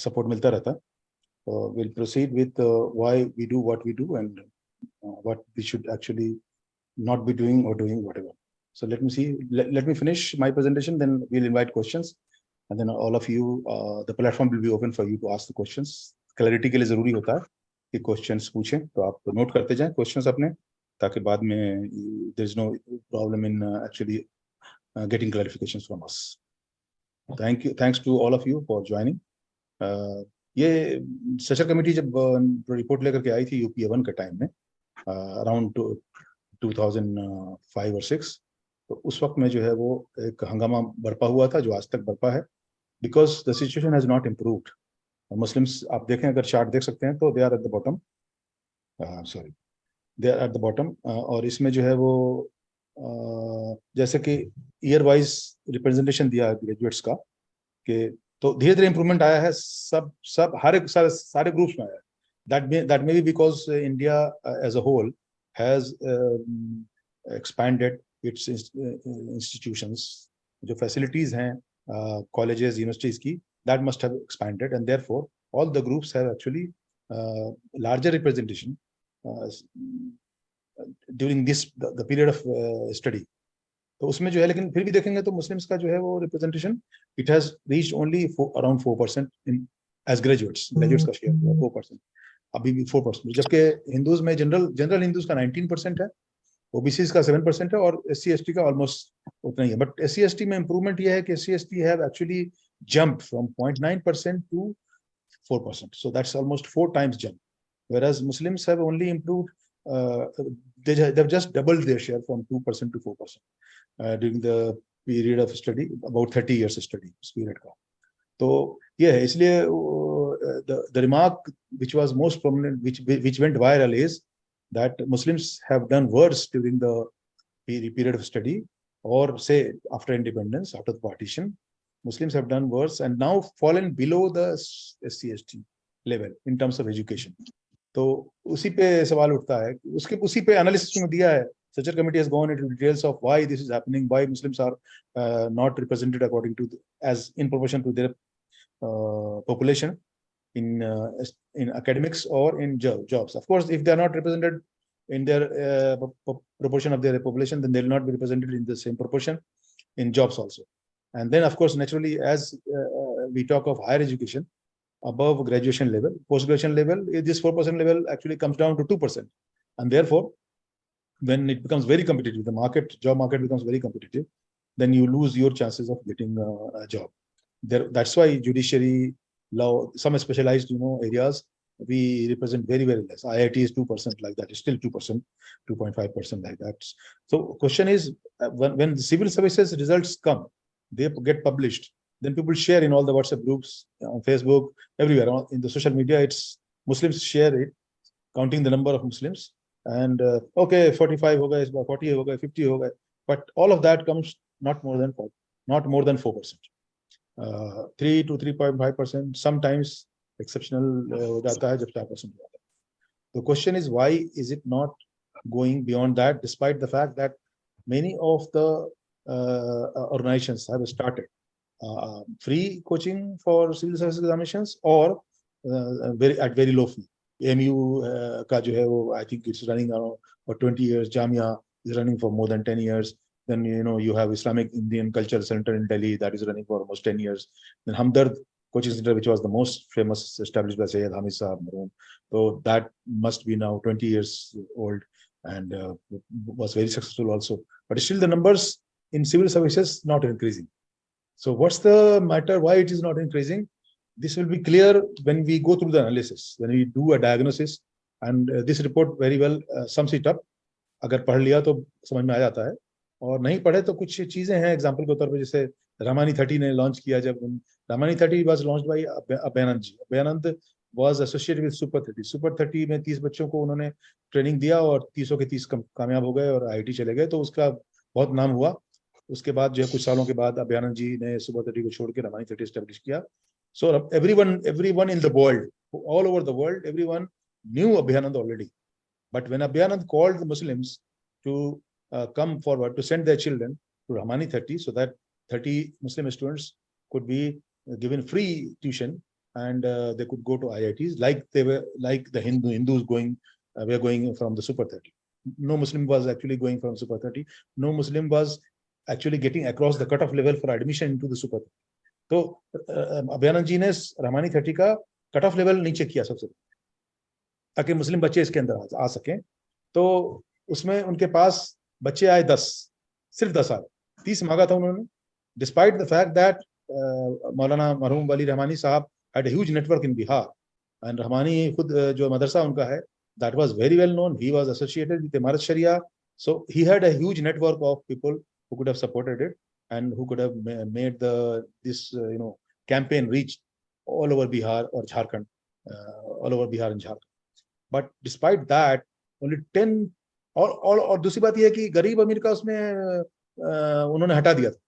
Support मिलता रहता है. We'll proceed with why we do what we do and what we should actually not be doing or doing whatever. So let me see. Let me finish my presentation. Then we'll invite questions, and then all of you, the platform will be open for you to ask the questions. Clarity के लिए जरूरी होता है कि questions पूछें, तो आप note करते जाएं questions अपने, ताकि बाद में there is no problem in actually getting clarifications from us. Thank you. Thanks to all of you for joining. ये सेशर कमेटी जब रिपोर्ट लेकर के आई थी यूपी 1 के टाइम में अराउंड 2005 और 6, तो उस वक्त में जो है वो एक हंगामा बरपा हुआ था जो आज तक बरपा है, because the situation has not improved. Muslims आप देखें, अगर चार्ट देख सकते हैं तो they are at the bottom, sorry they are at the bottom. और इसमें जो है वो जैसे कि ईयर वाइज रिप्रेजेंटेशन दिया ग्रेजुएट्स का, कि तो धीरे धीरे इंप्रूवमेंट आया है. सब हर एक सारे ग्रुप्स में आया है. That may be because India as a whole has expanded its institutions. जो फैसिलिटीज हैं कॉलेजेस यूनिवर्सिटीज की, that must have expanded, and therefore all the groups have actually larger representation during this the period of study. तो उसमें जो है, लेकिन फिर भी देखेंगे तो मुस्लिम्स का जो है वो representation it has reached only around 4% in as graduates का शेयर 4%, अभी भी 4%, जबकि हिंदूज में जनरल हिंदूज का 19% है, ओबीसीज का 7% है, और एससी एसटी का ऑलमोस्ट उतना ही है. बट एससी एसटी में इंप्रूवमेंट ये है कि SC ST have actually jumped from 0.9% to 4%, so that's almost 4 times jump, whereas Muslims have only improved, they've just doubled their share from 2% to 4% during the period of study, about 30 years of study इस period का. तो ये है, इसलिए the remark which was most prominent, which went viral, is that Muslims have done worse during the period of study, or say after independence, after the partition. Muslims have done worse and now fallen below the SC/ST level in terms of education. तो उसी पे सवाल उठता है, उसी पे analysis में दिया है. Such a committee has gone into details of why this is happening, why Muslims are not represented according to as in proportion to their population in academics or in jobs. Of course, if they are not represented in their proportion of their population, then they will not be represented in the same proportion in jobs also. And then, of course, naturally, as we talk of higher education, above graduation level, post-graduation level, this 4% level actually comes down to 2%. And therefore, when it becomes very competitive, the job market becomes very competitive, then you lose your chances of getting a job. That's why judiciary, law, some specialized areas, we represent very, very less. IIT is 2% like that. It's still 2%, 2.5% like that. So question is, when the civil services results come, they get published, then people share in all the WhatsApp groups, on Facebook, everywhere. In the social media, it's Muslims share it, counting the number of Muslims. And okay, 45 hoga, 40 hoga, 50 hoga, but all of that comes not more than 4%, 3 to 3.5%. Sometimes exceptional data hai jab 4%. The question is, why is it not going beyond that, despite the fact that many of the organizations have started free coaching for civil service examinations, or at very low fee. AMU का जो है वो, I think it's running around for 20 years. Jamia is running for more than 10 years. Then you have Islamic Indian Culture Center in Delhi that is running for almost 10 years. Then Hamdard Coaching Center, which was the most famous, established by Sayyid Hamid Sahab Maroon. So that must be now 20 years old and was very successful also. But still the numbers in civil services not increasing. So what's the matter? Why it is not increasing? This will be clear when we go through the analysis, when we do a diagnosis. And this report very well sums it up. अगर पढ़ लिया तो समझ में आ जाता है, और नहीं पढ़े तो कुछ चीजें हैं. एग्जांपल के तौर पे जैसे रामानी 30 ने लॉन्च किया, जब Rahmani 30 was launched by Abhayanand ji. Abhayanand was associated with super 30. Super 30 में 30 बच्चों को उन्होंने ट्रेनिंग दिया और 30 के 30 कामयाब हो गए और आईआईटी चले गए, तो उसका बहुत नाम हुआ. उसके बाद जो है कुछ सालों के बाद अभयानंद जी ने सुपर 30 को छोड़ के रामानी 30 एस्टेब्लिश किया. So everyone in the world, all over the world, everyone knew Abhayanand already. But when Abhayanand called the Muslims to come forward to send their children to Rahmani 30, so that 30 Muslim students could be given free tuition, and they could go to IITs like they were, like the Hindus going were going from the Super 30. No Muslim was actually going from Super 30. No Muslim was actually getting across the cutoff level for admission into the Super 30. तो अभ्यानंद जी ने रहमानी 30 का cut off level नीचे किया सबसे, ताकि मुस्लिम बच्चे इसके अंदर आ सकें। तो उसमें उनके पास बच्चे आए 10, सिर्फ 10 आए, 30 मांगा था उन्होंने, डिस्पाइट द फैक्ट दैट मौलाना मरहूम वली रहमानी साहब had a huge network in Bihar, and Rahmani खुद जो मदरसा उनका है, that was very well known. He was associated with Imarat Sharia, so he had a huge network of people who could have supported it and who could have made this campaign reach all over Bihar or Jharkhand, all over Bihar and Jharkhand. But despite that, only 10 और दूसरी बात यह है कि गरीब अमीर का उसमें उन्होंने हटा दिया था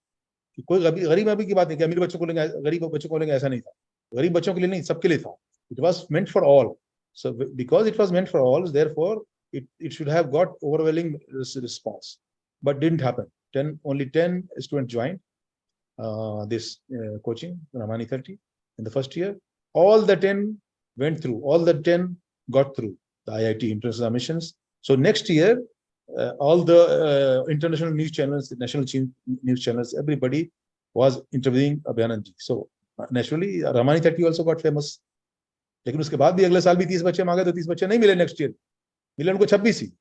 कि कोई गरीब अमीर की बात नहीं कि अमीर बच्चों को लेंगे, गरीब बच्चों को लेंगे, ऐसा नहीं था। गरीब बच्चों के लिए नहीं, सबके लिए था। It was meant for all. So because it was meant for all, therefore it should have got overwhelming response, but didn't happen. Only 10 students joined this coaching, Rahmani 30, in the first year. All the 10 went through. All the 10 got through the IIT entrance examinations. So next year, all the international news channels, the national news channels, everybody was interviewing Abhyanand ji. So naturally, Rahmani 30 also got famous. लेकिन उसके बाद भी अगले साल भी 30 बच्चे मांगे तो 30 बच्चे नहीं मिले, नेक्स्ट ईयर मिले उनको 26 ही।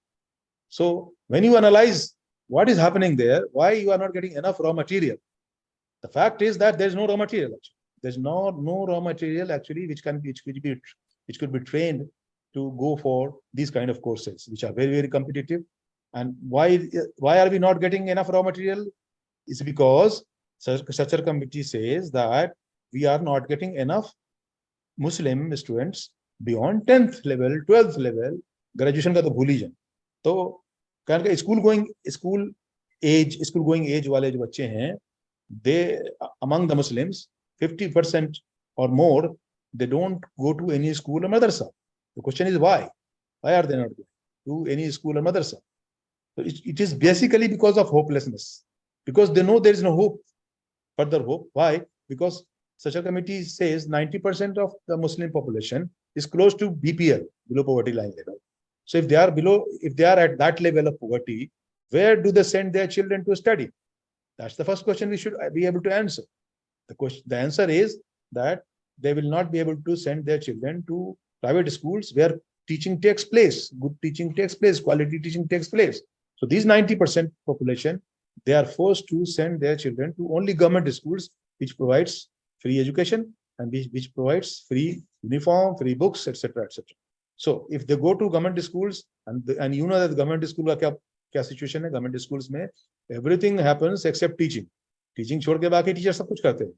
So when you analyze what is happening there, why you are not getting enough raw material, the fact is that there is no raw material, there is no raw material actually which could be trained to go for these kind of courses which are very, very competitive. And why are we not getting enough raw material? Is because such a committee says that we are not getting enough Muslim students beyond 10th level, 12th level, graduation का तो भूल ही जाए। तो कारण के school going as वाले जो बच्चे हैं, दे among the Muslims 50% or more, they don't go to any school or madrasa. The question is why are they not going to any school or madrasa? So it is basically because of hopelessness, because they know there is no hope, further hope. Why? Because such a committee says 90% of the Muslim population is close to BPL, below poverty line level. So if they are at that level of poverty, where do they send their children to study? That's the first question we should be able to answer. The answer is that they will not be able to send their children to private schools where teaching takes place, good teaching takes place, quality teaching takes place. So these 90% population, they are forced to send their children to only government schools, which provides free education and which provides free uniform, free books, etc., etc. So if they go to government schools, and you know that government school का क्या situation है, government schools में everything happens except teaching. Teaching छोड़ के बाकी teacher सब कुछ करते हैं।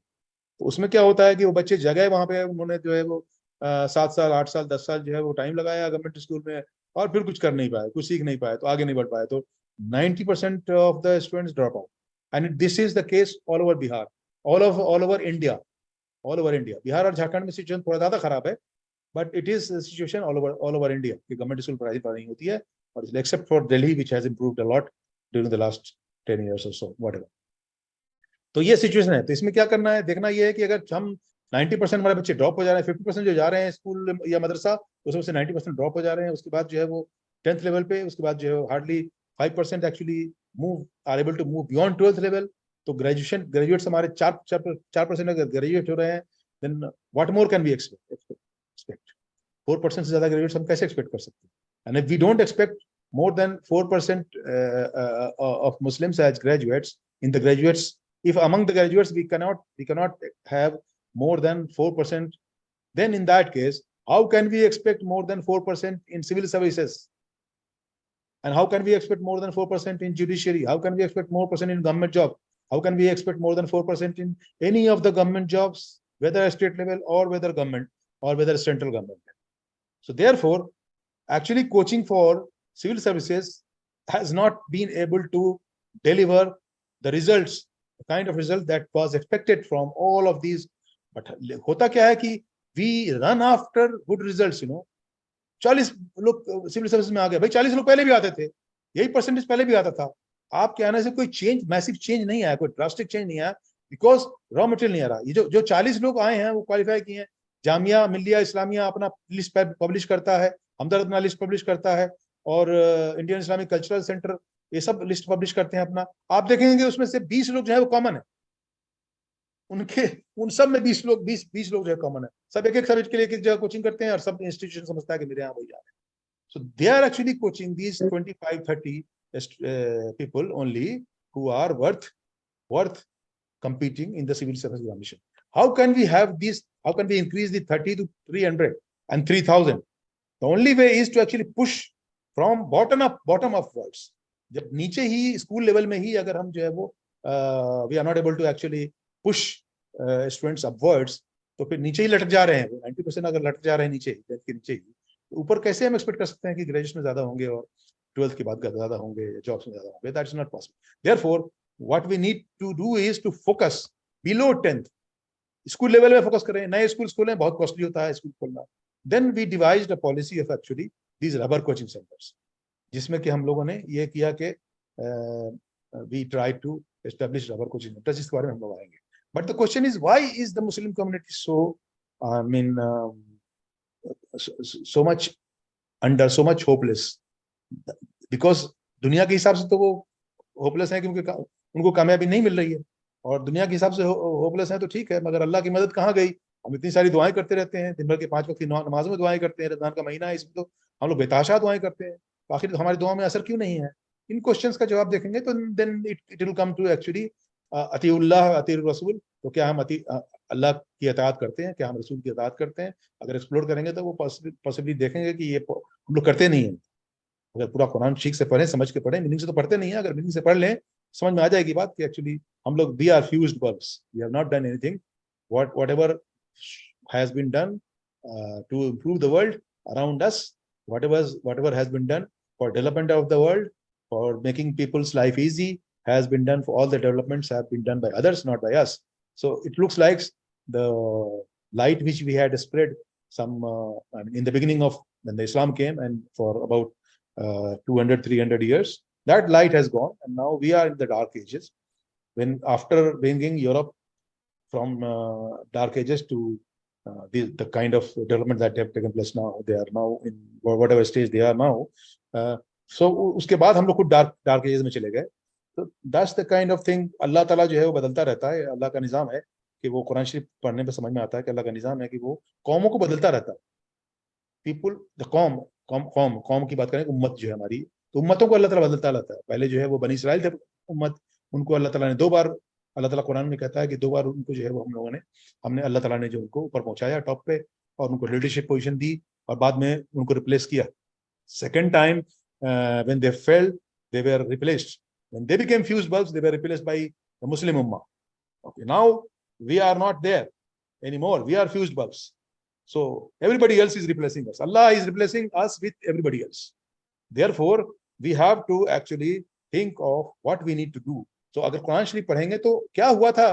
तो उसमें क्या होता है कि वो बच्चे जगह वहां पे उन्होंने जो है वो 7 साल 8 साल 10 साल जो है वो टाइम लगाया गवर्नमेंट स्कूल में, और फिर कुछ कर नहीं पाए, कुछ सीख नहीं पाए, तो आगे नहीं बढ़ पाए। तो 90% of the students drop out, and this is the case all over Bihar, all over India. Bihar और झारखंड में सिचुएशन थोड़ा ज्यादा खराब है, but it is situation all over India कि गवर्नमेंट स्कूल पढ़ाई नहीं होती है, और except for Delhi which has improved a lot during the last 10 years or so, whatever. तो ये सिचुएशन है। तो इसमें क्या करना है, देखना ये है कि अगर हम 90% हमारे बच्चे ड्रॉप हो जा रहे हैं, 50% जो जा रहे हैं स्कूल या मदरसा, उसमें से 90% ड्रॉप हो जा रहे हैं, उसके बाद जो है वो 10th लेवल पे, उसके बाद जो है hardly 5% actually are able to move beyond 12th level. तो ग्रेजुएट्स हमारे 4% अगर ग्रेजुएट हो रहे हैं, then what more can we expect 4% से ज्यादा ग्रेजुएट्स हम कैसे एक्सपेक्ट कर सकते हैं? And if we don't expect more than 4% of Muslims as graduates, in the graduates, if among the graduates we cannot have more than 4%, then in that case, how can we expect more than 4% in civil services? And how can we expect more than 4% in judiciary? How can we expect more percent in government job? How can we expect more than 4% in any of the government jobs, whether state level or whether government or whether central government? So therefore, actually coaching for civil services has not been able to deliver the results, the kind of result that was expected from all of these. But होता क्या है कि we run after good results, 40 लोग civil service में आ गए, भाई 40 लोग पहले भी आते थे, यही परसेंटेज पहले भी आता था। आपके आने से कोई चेंज, मैसिव चेंज नहीं आया, कोई ड्रास्टिक चेंज नहीं आया, बिकॉज रॉ मटेरियल नहीं आ रहा। ये जो 40 लोग आए हैं वो क्वालिफाई किए हैं, जामिया मिल्लिया इस्लामिया अपना लिस्ट पब्लिश करता है, हमदर्द अपना लिस्ट पब्लिश करता है, और इंडियन इस्लामिक कल्चरल सेंटर, ये सब लिस्ट पब्लिश करते हैं अपना। आप देखेंगे उसमें से 20 लोग जो है वो कॉमन है, उनके उन सब में 20 लोग जो है कॉमन है। सब एक सब्जेक्ट के लिए एक जगह कोचिंग करते हैं, और सब इंस्टीट्यूशन समझता है कि मेरे यहाँ वही जा रहे हैं। So they are actually coaching these 25-30 people only who are worth competing in the civil service examination. How can we have this? How can we increase the 30 to 300 and 3000? The only way is to actually push from bottom upwards. जब नीचे ही school level में ही अगर हम जो है वो we are not able to actually push students upwards, तो फिर नीचे ही लटक जा रहे हैं वो 90% अगर लटक जा रहे हैं नीचे के नीचे ही, ऊपर कैसे हम एक्सपेक्ट कर सकते हैं कि ग्रेजुएशन में ज्यादा होंगे और 12th के बाद ज्यादा होंगे, जॉब्स में ज्यादा होंगे? That is not possible. Therefore what we need to do is to focus below 10th, school level में फोकस करें। नए स्कूल खोलें, बहुत कॉस्टली होता है स्कूल खोलना। Then we devised a policy of actually these Rahbar coaching centres, जिसमें कि हम लोगों ने ये किया कि we try to establish Rahbar coaching centres, जिसके बारे में हम लोग आएंगे। But the question is why is the Muslim community so I mean so much hopeless? Because दुनिया के हिसाब से तो वो होपलेस है क्योंकि उनको कामयाबी नहीं मिल रही है, और दुनिया के हिसाब से होपलेस है तो ठीक है, मगर अल्लाह की मदद कहाँ गई? हम इतनी सारी दुआएं करते रहते हैं, दिन भर के 5 वक्त की नमाजों में दुआएं करते हैं, रमजान का महीना है, इसमें तो हम लोग बेताशा दुआएं करते हैं, तो आखिर हमारी दुआ में असर क्यों नहीं है? इन क्वेश्चंस का जवाब देखेंगे तो then it will come to actually Atiullah Atiur Rasool. तो क्या हम अल्लाह की इताअत करते हैं, क्या हम रसूल की इताअत करते हैं? अगर एक्सप्लोर करेंगे तो वो पॉसिबली देखेंगे कि ये हम लोग करते नहीं है। अगर पूरा कुरान ठीक से पढ़ें, समझ के पढ़ें, मीनिंग से तो पढ़ते नहीं है, अगर मीनिंग से पढ़ लें समझ में आ जाएगी बात कि एक्चुअली हम लोग we are fused bulbs, we have not done anything whatever has been done to improve the world around us, whatever has been done for development of the world, for making people's life easy, has been done. For all the developments have been done by others, not by us. So it looks like the light which we had spread some in the beginning of when the Islam came, and for about 200-300 years, that light has gone, and now we are in the dark ages. When after bringing Europe from dark ages to the kind of development that have taken place now, they are now in whatever stage they are now. So उसके बाद हम लोग खुद dark ages में चले गए। तो that's the kind of thing। अल्लाह ताला जो है वो बदलता रहता है, अल्लाह का निज़ाम है कि वो कुरान शरीफ पढ़ने पे समझ में आता है कि अल्लाह का निज़ाम है कि वो कौमों को बदलता रहता है। पीपुल द कौम की बात करें, उम्मत जो है हमारी, तो उम्मतों को अल्लाह ताला बदलता रहता है। पहले जो है वो बनी इसराइल थे उम्मत, उनको अल्लाह ताला ने 2 बार, अल्लाह ताला कुरान में कहता है कि 2 बार उनको जो है वो हमने अल्लाह ताला ने जो उनको ऊपर पहुंचाया टॉप पे, और उनको लीडरशिप पोजीशन दी, और बाद में उनको रिप्लेस किया। Second time when they fail they were replaced, when they became fused bulbs they were replaced by the Muslim उम्मा। Okay, now we are not there anymore, we are fused bulbs. So everybody else is replacing us. Allah is replacing us with everybody else. Therefore, we have to actually think of what we need to do. So अगर कुरान शरीफ पढ़ेंगे तो क्या हुआ था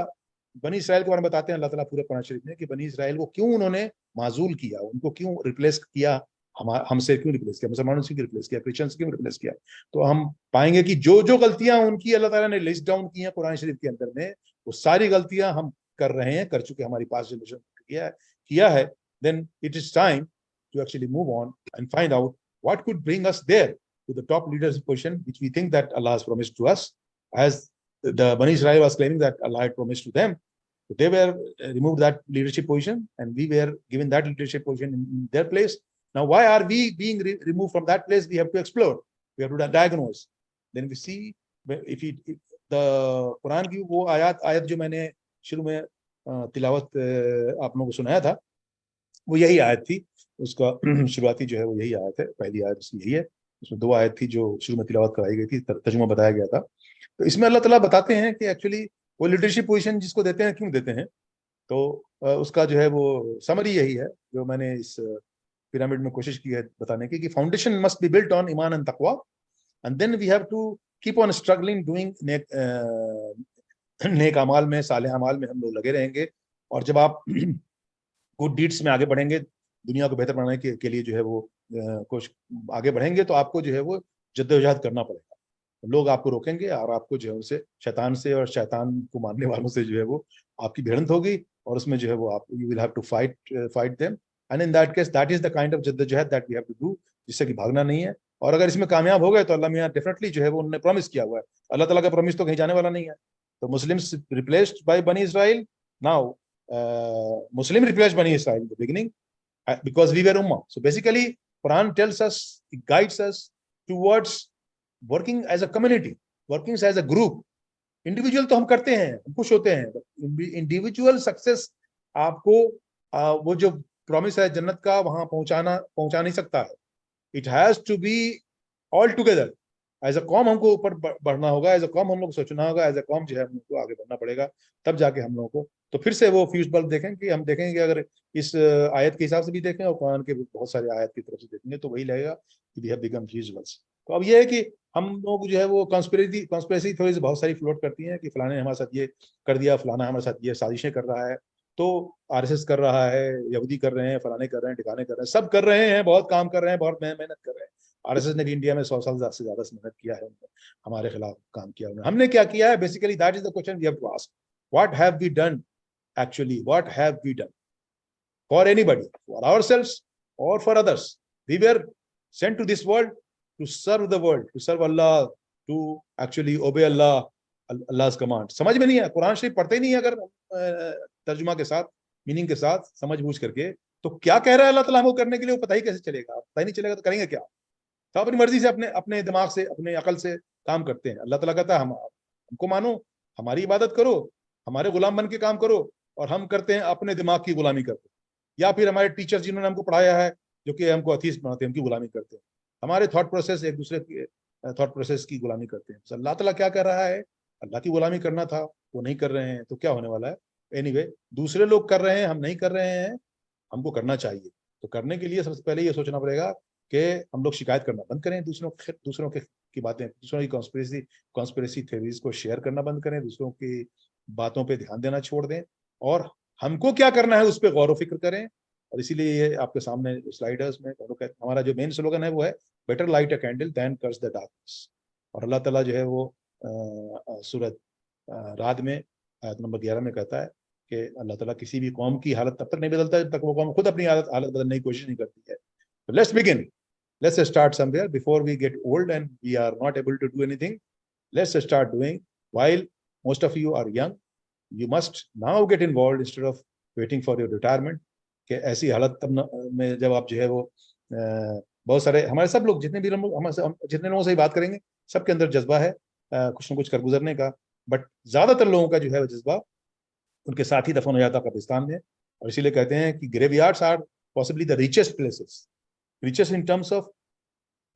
बनी Israel के बारे में बताते हैं अल्लाह ताला पूरे कुरान शरीफ में कि बनी इसराइल को क्यों उन्होंने माजूल किया, उनको क्यों रिप्लेस किया, हमसे क्यों रिप्लेस किया, मुसलमानों से क्यों रिप्लेस किया, क्रिश्चियंस क्यों रिप्लेस किया। तो हम पाएंगे कि जो जो गलतियां उनकी अल्लाह ताला ने लिस्ट डाउन की हैं कुरान शरीफ के अंदर में, वो सारी गलतियां हम कर रहे हैं, कर चुके हमारी पास जनरेशन किया है। Then it is time to actually move on and find out what could bring us there to the top leadership position, which we think that Allah has promised to us, as the Bani Israel was claiming that Allah had promised to them. So they were removed that leadership position, and we were given that leadership position in their place. Now, why are we being removed from that place? We have to explore. We have to diagnose. Then we see if the Quran की वो आयत जो मैंने शुरू में तिलावत आप लोगों को सुनाया था, वो यही आयत थी। उसका शुरुआती जो है वो यही आयत है, पहली आयत उसकी यही है। उसमें 2 आयत थी जो शुरू में तिलावत कराई गई थी, तर्जुमा बताया गया था। तो इसमें अल्लाह ताला बताते हैं कि एक्चुअली वो लीडरशिप पोजीशन जिसको देते हैं क्यों देते हैं। तो उसका जो है वो समरी यही है जो मैंने इस पिरामिड में कोशिश की है बताने की, कि foundation must be built on ईमान एंड तकवा, and then we have to keep on struggling doing नेक अमाल में, सालेह अमाल में हम लोग लगे रहेंगे। और जब आप गुड डीड्स में आगे बढ़ेंगे, दुनिया को बेहतर बनाने के लिए जो है वो कुछ आगे बढ़ेंगे, तो आपको जो है वो जद्दोजहद करना पड़ेगा। लोग आपको रोकेंगे और आपको जो है उनसे, शैतान से और शैतान को मानने वालों से जो है वो आपकी भिड़ंत होगी, और उसमें जो है वो आप you will have to fight them, and in that case that is the kind of जद्दोजहद that we have to do, जिससे कि भागना नहीं है। और अगर इसमें कामयाब हो गए तो अल्लाह मियां डेफिनेटली जो है वो उन्होंने प्रॉमिस किया हुआ है, अल्लाह ताला का प्रॉमिस तो कहीं जाने वाला नहीं है। तो मुस्लिम्स रिप्लेस्ड बाय बनी Israel, now Muslim replaced Bani Israel in the beginning because we were Ummah. So basically, Quran tells us, it guides us towards working as a community, working as a group. Individual तो हम करते हैं, हम खुश होते हैं, individual success आपको वो जो प्रॉमिस है जन्नत का वहां पहुंचा नहीं सकता है। It has to be all together, as a कॉम हमको ऊपर बढ़ना होगा, एज अ कॉम हम लोग सोचना होगा, एज अ कॉम जो है हम लोग को आगे बढ़ना पड़ेगा, तब जाके हम लोगों को तो फिर से वो फ्यूज बल्ब देखेंगे। हम देखेंगे कि अगर इस आयत के हिसाब से भी देखें और कुरान के बहुत सारे आयत की तरफ से देखेंगे तो वही लगेगा कि we have become fuse bulbs. तो अब ये है कि हम लोग जो है वो कॉन्स्पिरेसी थोड़ी सी बहुत सारी फ्लोट करती हैं कि फलाने ने हमारे साथ ये कर दिया, फलाना हमारे साथ ये साजिशें कर रहा है, तो आरएसएस कर रहा है, यहूदी कर रहे हैं, फलाने कर रहे हैं, ठिकाने कर रहे हैं, सब कर रहे हैं, बहुत काम कर रहे हैं, बहुत मेहनत कर रहे हैं। आरएसएस ने भी इंडिया में 100 साल से ज्यादा मेहनत किया है, हमारे खिलाफ काम किया उन्होंने। हमने क्या किया है? Basically that is the question we have to ask, what have we done actually, what have we done for anybody, for ourselves or for others? We were sent to this world to serve the world, to serve Allah, to actually obey Allah, Allah's command. समझ में नहीं है, कुरान शरीफ पढ़ते ही नहीं है अगर तर्जुमा के साथ, मीनिंग के साथ, समझ बूझ करके, तो क्या कह रहा है अल्लाह ताला हमको करने के लिए, वो पता ही कैसे चलेगा? पता ही नहीं चलेगा तो करेंगे क्या? तो अपनी मर्जी से, अपने अपने दिमाग से, अपने अकल से काम करते हैं। अल्लाह ताला कहता है हमको मानो, हमारी इबादत करो, हमारे गुलाम बन के काम करो, और हम करते हैं अपने दिमाग की गुलामी करते हैं। या फिर हमारे टीचर जिन्होंने हमको पढ़ाया है, जो कि हमको अथीस्ट बनाते हैं, उनकी गुलामी करते हैं। हमारे थॉट प्रोसेस एक दूसरे के थॉट प्रोसेस की गुलामी करते हैं। अल्लाह ताला क्या कर रहा है? अल्लाह की गुलामी करना था, वो नहीं कर रहे हैं, तो क्या होने वाला है? एनीवे, दूसरे लोग कर रहे हैं, हम नहीं कर रहे हैं, हमको करना चाहिए। तो करने के लिए सबसे पहले ये सोचना पड़ेगा कि हम लोग शिकायत करना बंद करें, दूसरों के की बातें, दूसरों की कॉन्स्पिरेसी थ्योरीज को शेयर करना बंद करें, दूसरों की बातों पे ध्यान देना छोड़ दें, और हमको क्या करना है उस पर गौर व फिक्र करें। और इसीलिए ये आपके सामने स्लाइडर्स में हमारा जो मेन स्लोगन है वो है better light a candle than curse the darkness. और अल्लाह ताला जो है वो सूरत राद में आयत नंबर 11 में कहता है कि अल्लाह ताला किसी भी कौम की हालत तब तक नहीं बदलता जब तक वो कौम खुद अपनी हालत बदलने की कोशिश नहीं करती है। तो let's begin, let's start somewhere before we get old and we are not able to do anything. Let's start doing while most of you are young. You must now get involved instead of waiting for your retirement. कि ऐसी हालत तब में जब आप जो है वो बहुत सारे हमारे सब लोग जितने भी जितने लोगों से बात करेंगे, सबके अंदर जज्बा है कुछ न कुछ कर गुजरने का, बट ज्यादातर लोगों का जो है वो जज्बा उनके साथ ही दफन हो जाता कब्रिस्तान में। और इसीलिए कहते हैं कि graveyards are possibly the richest places, richest in terms of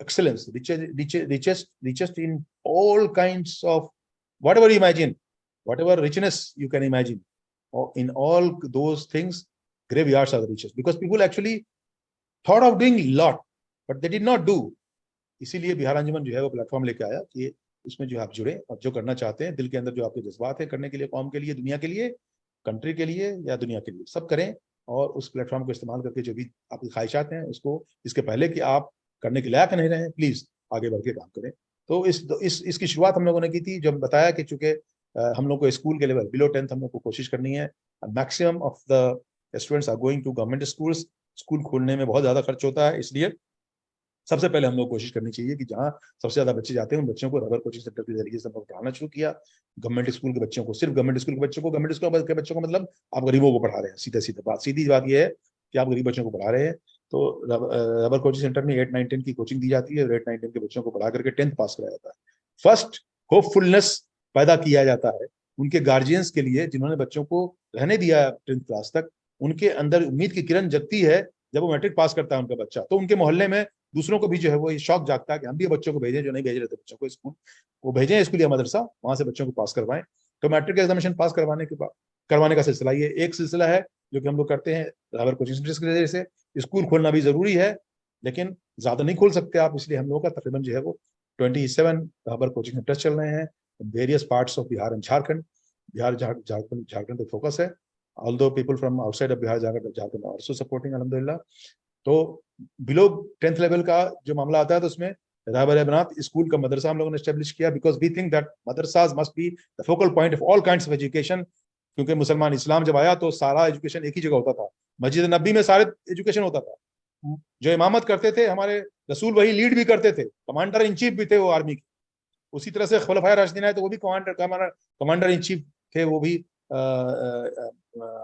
excellence, richest in all kinds of whatever you imagine, whatever richness you can imagine, or in all those things, graveyards are the richest because people actually thought of doing a lot, but they did not do. इसीलिए बिहार अंजुमन जो है वो platform लेके आया कि इसमें जो आप जुड़े और जो करना चाहते हैं, दिल के अंदर जो आपके जज्बात है करने के लिए, कौम के लिए, दुनिया के लिए, कंट्री के लिए या दुनिया के लिए, सब करें। और उस प्लेटफॉर्म को इस्तेमाल करके जो भी आपकी ख्वाहिशात हैं उसको, इसके पहले कि आप करने के लायक नहीं रहे, प्लीज आगे बढ़ के काम करें। तो इसकी शुरुआत हम लोगों ने की थी जब बताया कि चूंकि हम लोग को स्कूल के लेवल बिलो 10th हम लोग को कोशिश करनी है। Maximum of the students are going to government schools. School खोलने में बहुत ज्यादा खर्च होता है, इसलिए सबसे पहले हम लोग कोशिश करनी चाहिए कि जहाँ सबसे ज्यादा बच्चे जाते हैं उन बच्चों को रबर कोचिंग सेंटर के जरिए से हम लोग पढ़ाना शुरू किया। गवर्नमेंट स्कूल के बच्चों को, सिर्फ गवर्नमेंट स्कूल के बच्चों को, गवर्नमेंट स्कूल के बच्चों को मतलब आप गरीबों को पढ़ा रहे हैं, सीधी बात यह है कि आप गरीब बच्चों को पढ़ा रहे हैं। तो रबर कोचिंग सेंटर में 8, 9, 10 की कोचिंग दी जाती है और 8, 9, 10 के बच्चों को पढ़ा करके 10th पास कराया जाता है। फर्स्ट होपफुलनेस पैदा किया जाता है उनके गार्जियंस के लिए जिन्होंने बच्चों को रहने दिया 10th क्लास तक। उनके अंदर उम्मीद की किरण जगती है जब वो मैट्रिक पास करता है उनका बच्चा, तो उनके मोहल्ले में दूसरों को भी जो है वो ये शौक जागता है कि हम भी बच्चों को भेजें, जो नहीं भेज रहे थे बच्चों को स्कूल, वो भेजें स्कूल या मदरसा, वहां से बच्चों को पास करवाएं। तो मैट्रिक एग्जामिनेशन पास करवाने का सिलसिला ये एक सिलसिला है जो कि हम लोग करते हैं रबर कोचिंग सेंटर्स के जरिए से। स्कूल खोलना भी जरूरी है लेकिन ज्यादा नहीं खोल सकते आप, इसलिए हम लोगों का तकरीबन जो है वो 27 रबर कोचिंग सेंटर्स चल रहे हैं various parts of Bihar and Jharkhand. Bihar Jharkhand पे फोकस है, although people from outside of Bihar, Jharkhand are also supporting, alhamdulillah. तो बिलो 10th लेवल का जो मामला आता है तो उसमें रहबरात स्कूल का मदरसा हम लोगों ने एस्टेब्लिश किया, because we think that madrasas must be the focal point of all kinds of education क्योंकि मुसलमान इस्लाम जब आया तो सारा एजुकेशन एक ही जगह होता था, मस्जिद नबी में सारे एजुकेशन होता था। जो इमामत करते थे हमारे रसूल वही लीड भी करते थे, कमांडर इन चीफ भी थे वो आर्मी के। उसी तरह से खुलफाए राशिदीन आए तो वो भी कमांडर इन चीफ थे, वो भी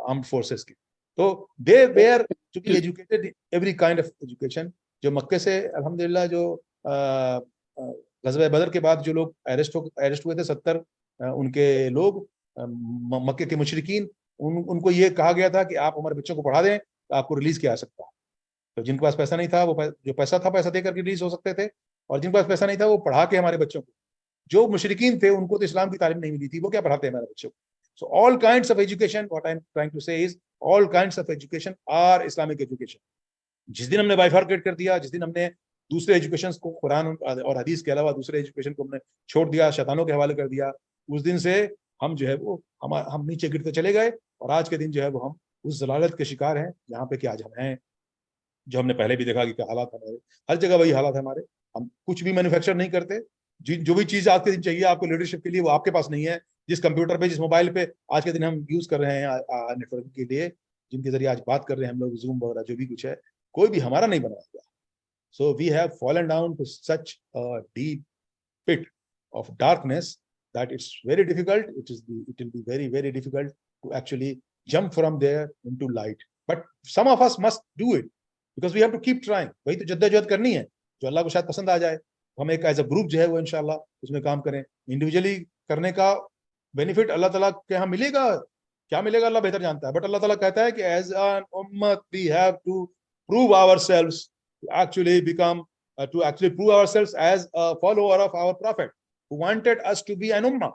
आर्म्ड फोर्सेस के। तो they were to be educated every kind of education. जो मक्के से अल्हम्दुलिल्लाह जो गज़वा बदर के बाद जो लोग अरेस्ट हुए थे 70 उनके लोग, मक्के के मुशरिकीन, उनको ये कहा गया था कि आप हमारे बच्चों को पढ़ा दें तो आपको रिलीज किया जा सकता है। तो जिनके पास पैसा नहीं था वो जो पैसा था पैसा देकर रिलीज हो सकते थे, और जिनके पास पैसा नहीं था वो पढ़ा के हमारे बच्चों को, जो मुशरिकीन थे उनको तो इस्लाम की तालीम नहीं मिली थी, वो क्या पढ़ाते हैं हमारे बच्चों को। So all kinds of education, what I am trying to say is all kinds of education are Islamic education. जिस दिन हमने बाइफर्केट कर दिया, जिस दिन हमने दूसरे एजुकेशन को कुरान और हदीस के अलावा दूसरे एजुकेशन को हमने छोड़ दिया, शैतानों के हवाले कर दिया, उस दिन से हम जो है वो हम नीचे गिरते चले गए। और आज के दिन जो है वो हम उस जलालत के शिकार हैं जहाँ पे कि आज हम हैं, जो हमने पहले भी देखा कि क्या हालात हमारे, हर जगह वही हालात है हमारे। हम कुछ भी मैन्युफैक्चर नहीं करते, जो भी चीज आज के दिन चाहिए आपको लीडरशिप के लिए वो आपके पास नहीं है। जिस कंप्यूटर पे, जिस मोबाइल पे आज के दिन हम यूज कर रहे हैं नेटवर्किंग के लिए, जिनके जरिए आज बात कर रहे हैं हम लोग, जूम वगैरह जो भी कुछ है, कोई भी हमारा नहीं बनाया गया। So we have fallen down to such a deep pit of darkness that it's very difficult, it will be very very difficult to actually jump from there into light, but some of us must do it because we have to keep trying। वही तो जद्दोजहद करनी है जो अल्लाह को शायद पसंद आ जाए। हम एक एज अ ग्रुप जो है वो इंशाल्लाह उसमें काम करें। इंडिविजुअली करने का बेनिफिट अल्लाह ताला के यहाँ मिलेगा, क्या मिलेगा अल्लाह बेहतर जानता है, बट अल्लाह ताला कहता है कि एज एन उम्मत we have to prove ourselves, actually become to actually prove ourselves as a follower of our prophet who wanted us to be an ummah।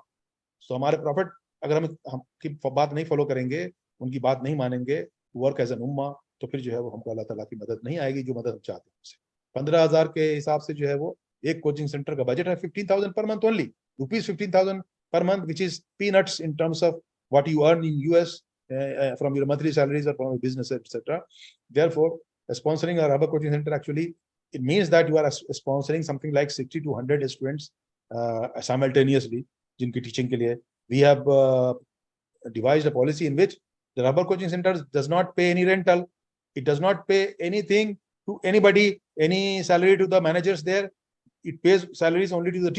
So हमारे प्रॉफिट अगर हम की बात नहीं फॉलो करेंगे, उनकी बात नहीं मानेंगे, वर्क एज एन उम्मा, तो फिर जो है वो हमको अल्लाह ताला की मदद नहीं आएगी, जो मदद हम चाहते हैं उससे। 15,000 के हिसाब से जो है वो एक कोचिंग सेंटर का बजट है 15,000 per month only, rupees 15,000 per month, which is peanuts in terms of what you earn in US from your monthly salaries or from your business, etc. Therefore, sponsoring a rubber coaching center actually it means that you are sponsoring something like 60 to 100 students simultaneously, जिनकी teaching के लिए we have devised a policy in which the rubber coaching center does not pay any rental, it does not pay anything to anybody, any salary to the managers there, it pays salaries only to the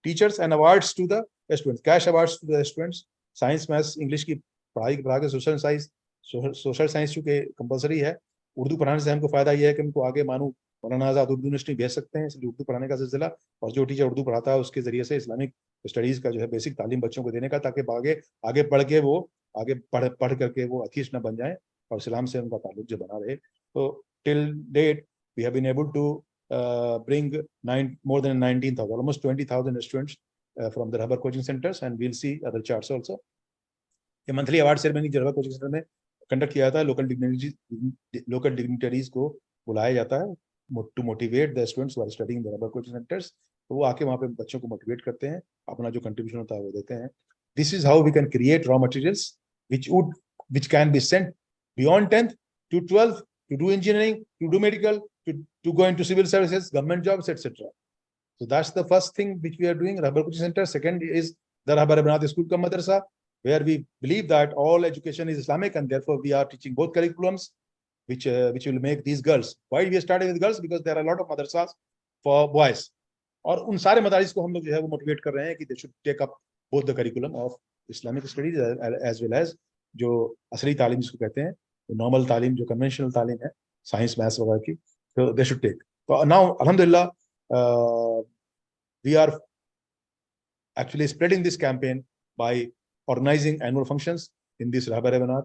teachers and awards to the students, cash awards to the students। Science maths English की पढ़ाई पढ़ा के social science चूंकि compulsory है, उर्दू पढ़ाने से हमको फायदा यह है कि उनको आगे मानो मौलाना आजाद उर्दू यूनिवर्सिटी भेज सकते हैं, इसलिए उर्दू पढ़ाने का सिलसिला, और जो टीचर उर्दू पढ़ाता है उसके जरिए से इस्लामिक स्टडीज का जो है बेसिक तालीम बच्चों को देने का, ताकि आगे पढ़ के वो आगे पढ़ करके वो अथीस्ट ना बन जाए और इस्लाम से उनका ताल्लुक जो बना रहे। तो till date we have been able to bring more than 19,000, almost 20,000 students from the rubber coaching centers, and we'll see other charts also। ये मंथली अवार्ड सेरेमनी जो रबर कोचिंग सेंटर में कंडक्ट किया जाता है, लोकल डिग्निटरीज को बुलाया जाता है to motivate the students who are studying the Rahbar coaching centres. तो वो आके वहाँ पे बच्चों को मोटिवेट करते हैं, अपना जो कंट्रीब्यूशन होता है वो देते हैं। This is how we can create raw materials which can be sent beyond 10th to 12th to do engineering, to do medical, to go into civil services, government jobs, etc. So that's the first thing which we are doing, Rubber Coaching Center. Second is the Rahbar Banaat School Cum Madrasa, where we believe that all education is Islamic, and therefore we are teaching both curriculums, which will make these girls. Why we are starting with girls? Because there are a lot of madrasas for boys. और उन सारे मदारिस को हम लोग जो है वो motivate कर रहे हैं कि they should take up both the curriculum of Islamic studies as well as जो असली तालीम जिसको कहते हैं, नॉर्मल तालीम जो कन्वेंशनल तालीम है, साइंस मैथ्स वगैरह की, तो दे शुड टेक। तो नाउ अल्हम्दुलिल्लाह we are actually spreading this campaign by organizing annual functions in this Rahbar Banaat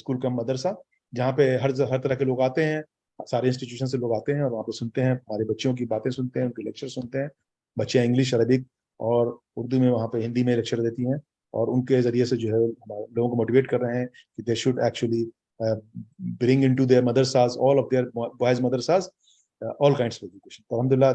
School Cum Madrasa, जहाँ पे हर तरह के लोग आते हैं, सारे इंस्टीट्यूशन से लोग आते हैं और वहाँ पे सुनते हैं, हमारे बच्चों की बातें सुनते हैं, उनके लेक्चर सुनते हैं। बच्चे इंग्लिश, अरबिक और उर्दू में वहाँ पे हिंदी में लेक्चर देती हैं, और उनके जरिए से जो है लोगों को मोटिवेट कर रहे हैं कि they should actually bring into their madrasas, all of their boys madrasas, all kinds of education। तो अल्हम्दुलिल्लाह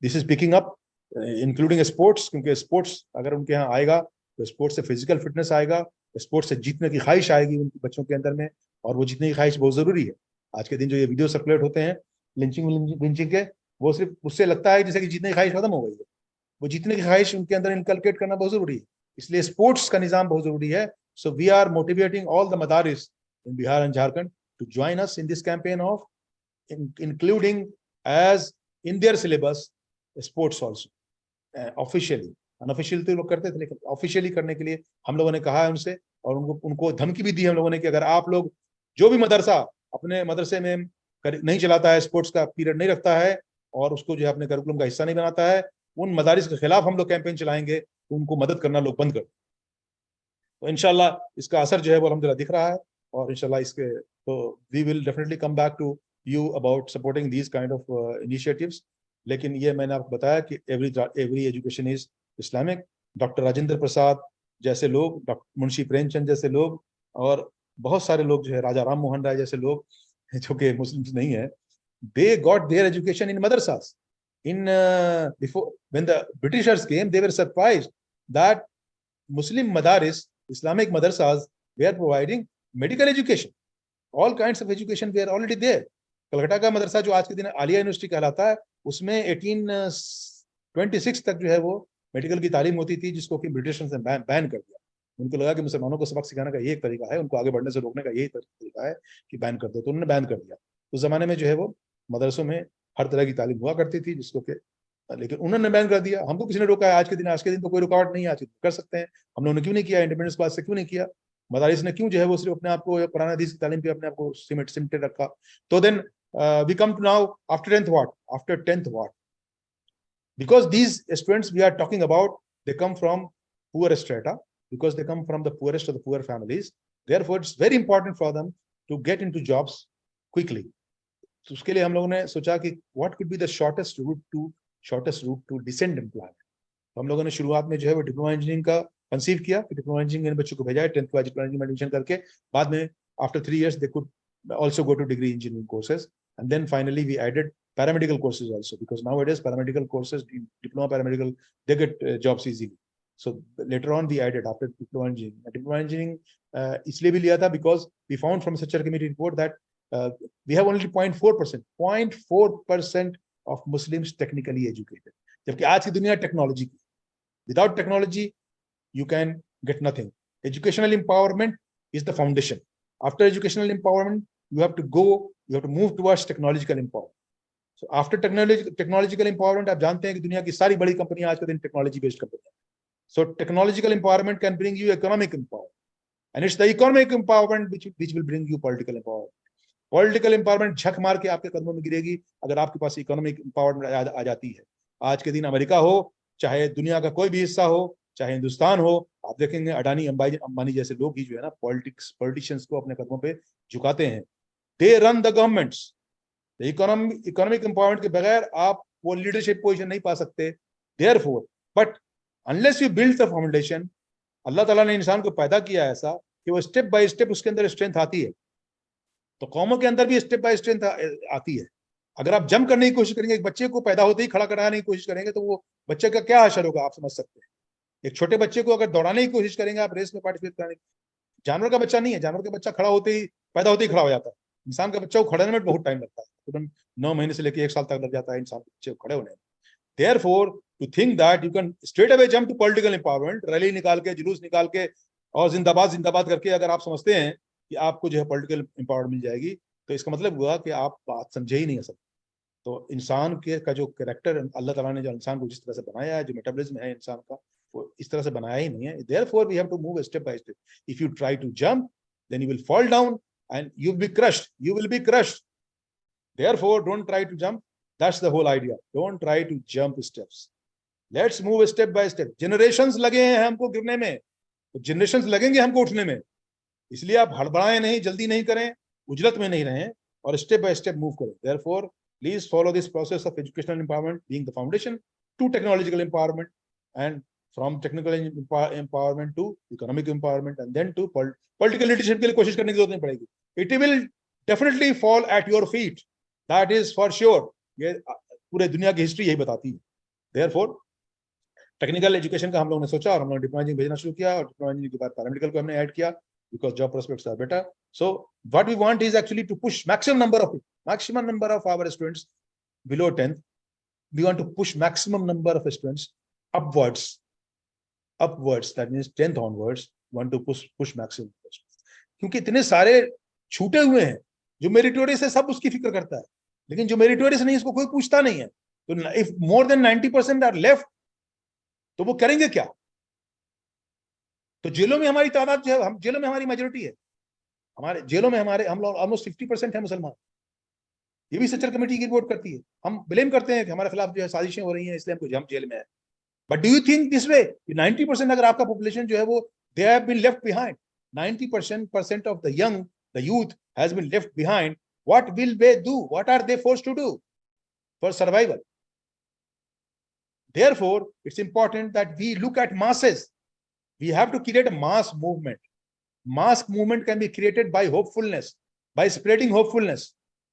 this is picking up, including sports, क्योंकि स्पोर्ट्स अगर उनके यहाँ आएगा तो स्पोर्ट्स से फिजिकल फिटनेस आएगा, स्पोर्ट्स से जीतने की ख्वाहिश आएगी उनके बच्चों के अंदर में, और वो जीतने की ख्वाहिश बहुत जरूरी है। आज के दिन जो ये वीडियो सर्कुलेट होते हैं लिंचिंग के, वो सिर्फ उससे लगता है जैसे कि जीतने की ख्वाहिश खत्म हो गई है, वो जीतने की ख्वाहिश उनके अंदर इनकलकेट करना बहुत जरूरी है। इसलिए स्पोर्ट्स का निज़ाम बहुत जरूरी है, So we are motivating all the madaris in Bihar and Jharkhand to join us in this campaign of including as in their syllabus sports also officially. Unofficial तो लोग करते थे, लेकिन ऑफिशियली करने के लिए हम लोगों ने कहा है उनसे, और उनको धमकी भी दी हम लोगों ने कि अगर आप लोग जो भी मदरसा अपने मदरसे में नहीं चलाता है, स्पोर्ट्स का पीरियड नहीं रखता है और उसको जो है अपने करिकुलम का हिस्सा नहीं बनाता है, उन मदारिस के खिलाफ हम लोग कैंपेन चलाएंगे, तो उनको मदद करना लोग बंद कर। तो इंशाल्लाह इसका असर जो है वो अल्हम्दुलिल्लाह दिख रहा है, और इंशाल्लाह इसके तो we will definitely come back to you about supporting these kind of initiatives. लेकिन ये मैंने आपको बताया कि every education is Islamic. Doctor Rajendra Prasad जैसे लोग, डॉक्टर मुंशी प्रेमचंद जैसे लोग, और बहुत सारे लोग जो है, राजा राम मोहन राय जैसे लोग जो कि मुस्लिम्स नहीं है, they got their education in madrasas. Before, when the Britishers came, they were surprised that Muslim madaris, Islamic madrasas, were providing medical education. All kinds of education were already there. Calcutta का मदरसा जो आज के दिन Alia university कहलाता है, उसमें 1826 तक जो है वो मेडिकल की तालीम होती थी, जिसको कि ब्रिटिशर्स ने बैन कर दिया। उनको लगा कि मुसलमानों को सबक सिखाने का ये एक तरीका है, उनको आगे बढ़ने से रोकने का यही तरीका है कि बैन कर दो, तो उन्होंने बैन कर दिया। उस जमाने में जो है वो मदरसों में हर तरह की तालीम हुआ करती थी, जिसको कि लेकिन उन्होंने बैन कर दिया। हमको किसी ने रोका है? आज के दिन तो कोई रुकावट नहीं है, आज कर सकते हैं। हम लोगों ने क्यों नहीं किया? इंडिपेंडेंस के बाद से क्यों नहीं किया? मदारिस ने क्यों जो है वो सिर्फ अपने आप को कुरान हदीस की तालीम पे अपने आप को सिमटे रखा? तो then we come to now after 10th what? Because these students we are talking about, they come from poor strata, because they come from the poorest of the poor families. Therefore, it's very important for them to get into jobs quickly. तो उसके लिए हम लोगों ने सोचा कि what could be the shortest route to decent employment. तो हम लोगों ने शुरुआत में जो है वो डिप्लोमा इंजीनियरिंग का कंसीव किया कि डिप्लोमा इंजीनियरिंग बच्चों को भेजा है, 10th के बाद डिप्लोमा इंजीनियरिंग में एडमिशन करके बाद में after 3 years they could also go to degree engineering courses, and then finally we added paramedical courses also, because nowadays paramedical courses, diploma paramedical, they get jobs easily. So later on we added after diploma engineering इसलिए भी लिया था because we found from such a committee report that we have only 0.4% of Muslims technically educated. जबकि आज की दुनिया technology की, without technology you can get nothing. Educational empowerment is the foundation. After educational empowerment you have to move towards technological empowerment. So after technological empowerment, आप जानते हैं कि दुनिया की सारी बड़ी कंपनियां आज के दिन टेक्नोलॉजी बेस्ड कंपनियां। So technological empowerment can bring you economic empowerment, and it's the economic empowerment which will bring you political empowerment. Political empowerment झक मार के आपके कदमों में गिरेगी अगर आपके पास इकोनॉमिक empowerment आ जाती है। आज के दिन अमेरिका हो, चाहे दुनिया का कोई भी हिस्सा हो, चाहे हिंदुस्तान हो, आप देखेंगे अडानी अंबानी जैसे लोग ही जो है ना पॉलिटिशियंस को अपने कदमों पे झुकाते हैं। They run the governments. Economic empowerment के बगैर आप वो लीडरशिप पोजीशन नहीं पा सकते। Therefore, but unless you build the foundation, अल्लाह ताला ने इंसान को पैदा किया ऐसा कि वो स्टेप बाय स्टेप उसके अंदर स्ट्रेंथ आती है। तो कौमों के अंदर भी स्टेप बाय स्ट्रेंथ आती है। अगर आप जंप करने की कोशिश करेंगे, एक बच्चे को पैदा होते ही खड़ा कराने की कोशिश करेंगे, तो वो बच्चे का क्या असर होगा आप समझ सकते हैं। एक छोटे बच्चे को अगर दौड़ाने की कोशिश करेंगे आप, रेस में पार्टिसिपेट कराने, जानवर का बच्चा नहीं है, जानवर का बच्चा पैदा होते ही खड़ा हो जाता है। इंसान का बच्चा को खड़े होने में बहुत टाइम लगता है, तुरंत 9 महीने से लेकर 1 साल तक लग जाता है इंसान के बच्चे को खड़े होने में। Therefore, to think that you can straight away jump to political empowerment, rally निकाल के, जुलूस निकाल के और जिंदाबाद करके अगर आप समझते हैं कि आपको जो है पॉलिटिकल एम्पावरमेंट मिल जाएगी, तो इसका मतलब हुआ कि आप बात समझे ही नहीं है सब। तो इंसान का जो कैरेक्टर अल्लाह ताला ने जो इंसान को जिस तरह से बनाया है, जो मेटाबॉलिज्म है इंसान का, वो इस तरह से बनाया ही नहीं है। Therefore, we have to move step by step. If you try to jump, then you will fall down and you'll be crushed. You will be crushed. Therefore, don't try to jump. That's the whole idea. Don't try to jump steps. Let's move step by step. Generations लगे हैं हमको गिरने में, तो generations लगेंगे हमको उठने में। इसलिए आप हड़बड़ाएं नहीं, जल्दी नहीं करें, उजलत में नहीं रहें, और step by step move करें। Therefore, please follow this process of educational empowerment being the foundation to technological empowerment, and from technical empowerment to economic empowerment, and then to political leadership के लिए कोशिश करने की जरूरत नहीं पड़ेगी। It will definitely fall at your feet. That is for sure. ये पूरे दुनिया की हिस्ट्री यही बताती है। Therefore, टेक्निकल एजुकेशन का हम लोगों ने सोचा और हम लोग डिप्लोमा इंजीनियरिंग भेजना शुरू किया, और डिप्लोमा इंजीनियरिंग के बाद पैरामेडिकल को हमने ऐड किया, because job prospects are better. So what we want is actually to push maximum number of our students below 10th. We want to push maximum number of students upwards. That means 10th onwards, want to push maximum, क्योंकि इतने सारे छूटे हुए हैं। जो meritorious है सब उसकी फिक्र करता है, लेकिन जो मेरिटोरियस नहीं इसको कोई पूछता नहीं है। तो if more than 90% are left, तो वो करेंगे क्या? तो जेलों में हमारी तादाद जो है, हम जेलों में हमारी मेजोरिटी है, हमारे जेलों में हमारे हम लोग ऑलमोस्ट 50% है मुसलमान। ये भी सेंट्रल कमेटी की रिपोर्ट करती है। हम ब्लेम करते हैं कि हमारे खिलाफ जो है साजिशें हो रही हैं, इसलिए हम जेल में है। But do you think this way 90% अगर आपका पॉपुलेशन जो है वो they have been left behind, 90% of the young, the youth has been left behind, what will they do, what are they forced to do for survival? Therefore, it's important that we look at masses. We have to create a mass movement. Mass movement can be created by hopefulness, by spreading hopefulness.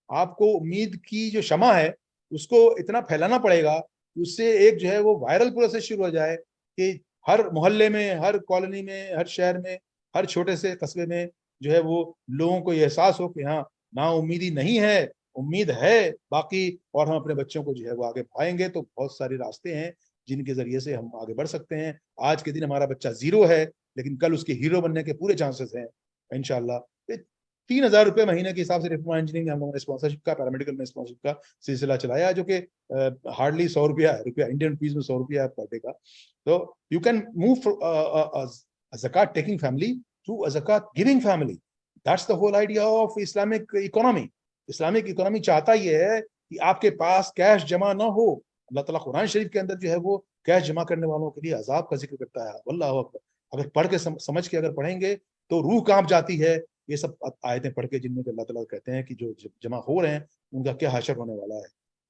आपको उम्मीद की जो शमा है उसको इतना फैलाना पड़ेगा, उससे एक जो है वो वायरल प्रोसेस शुरू हो जाए कि हर मोहल्ले में, हर कॉलोनी में, हर शहर में, हर छोटे से कस्बे में जो है वो लोगों को ये एहसास हो कि हाँ, ना उम्मीदी नहीं है, उम्मीद है बाकी, और हम अपने बच्चों को जो है वो आगे बढ़ाएंगे। तो बहुत सारे रास्ते हैं जिनके जरिए से हम आगे बढ़ सकते हैं। आज के दिन हमारा बच्चा 0 है, लेकिन कल उसके हीरो बनने के पूरे चांसेस हैं इंशाल्लाह। 3,000 रुपए महीने के हिसाब से डिप्लोमा इंजीनियरिंग में हम लोगों ने स्पॉन्सरशिप का, पैरामेडिकल में स्पॉन्सरशिप का सिलसिला चलाया, जो कि हार्डली 100 रुपया इंडियन रुपीज में 100 रुपया है पर डे का। तो यू कैन मूव ज़कात टेकिंग फैमिली टू अ ज़कात giving family. That's the whole idea of Islamic economy. Islamic economy चाहता ये है कि आपके पास कैश जमा ना हो। अल्लाह ताला कुरान शरीफ के अंदर जो है वो कैश जमा करने वालों के लिए अजाब का जिक्र करता है। वल्लाहु अकबर। अगर पढ़ के समझ के अगर पढ़ेंगे तो रूह कांप जाती है। ये सब आयतें पढ़ के, जिनमें अल्लाह ताला कहते हैं कि जो जमा हो रहे हैं उनका क्या हशर होने वाला है।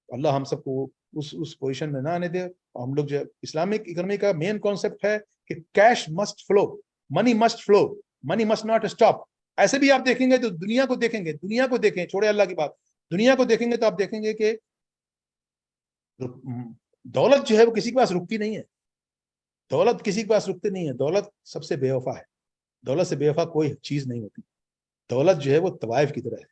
अल्लाह हम सबको उस पोजीशन में ना आने दे। हम लोग जो इस्लामिक इकोनॉमी का मेन कॉन्सेप्ट है कि cash must flow, money must flow, money must not stop. ऐसे भी आप देखेंगे तो दुनिया को देखेंगे, दुनिया को देखें, छोड़े अल्लाह की बात, दुनिया को देखेंगे तो आप देखेंगे कि दौलत जो है वो किसी के पास रुकती नहीं है। दौलत किसी के पास रुकती नहीं है। दौलत सबसे बेवफा है। दौलत से बेवफा कोई चीज नहीं होती। दौलत जो है वो तवाइफ की तरह है,